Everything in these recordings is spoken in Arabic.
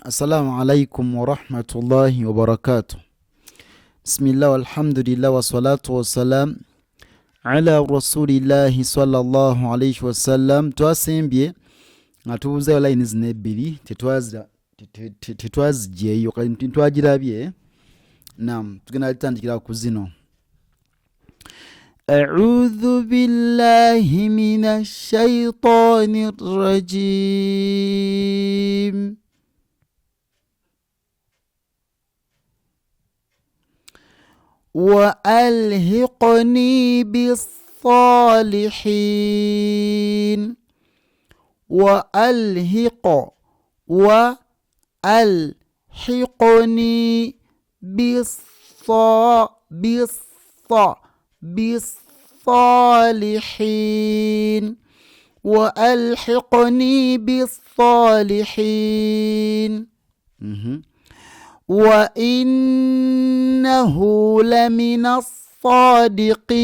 السلام عليكم ورحمة الله وبركاته. بسم الله والحمد لله والصلاة والسلام على رسول الله صلى الله عليه وسلم. Twasimbye nga tubuuza line zino ebbiri tetwazigyeyo kati twagirabye. Naam, tugenda litandikira ku zino. أعوذ بالله من الشيطان الرجيم. وألحقني بالصالحين. وألحقني بالصالحين. وألحقني بالصالحين. وإنه لمن الصادقين.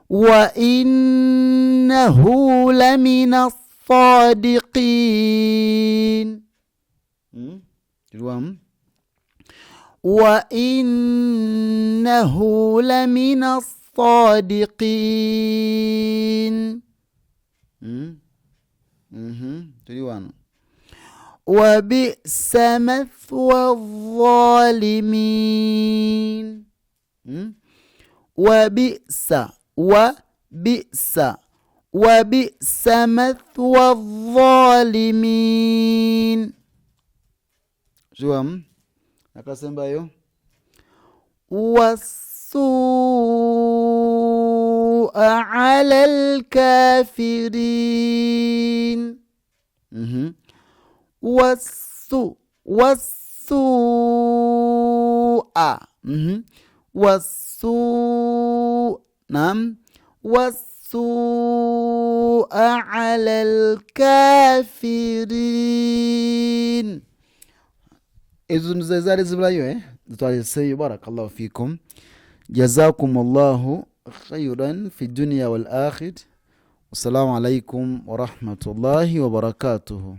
وإنه لمن الصادقين. وإنه لمن الصادقين. وبئس مثوى الظالمين. وبئس مثوى الظالمين. شو nakasembayo والسوء على الكافرين. والسوء نعم والسوء على الكافرين. إذن زي زبلايو بارك الله فيكم. جزاكم الله خيرا في الدنيا والآخرة. والسلام عليكم ورحمة الله وبركاته.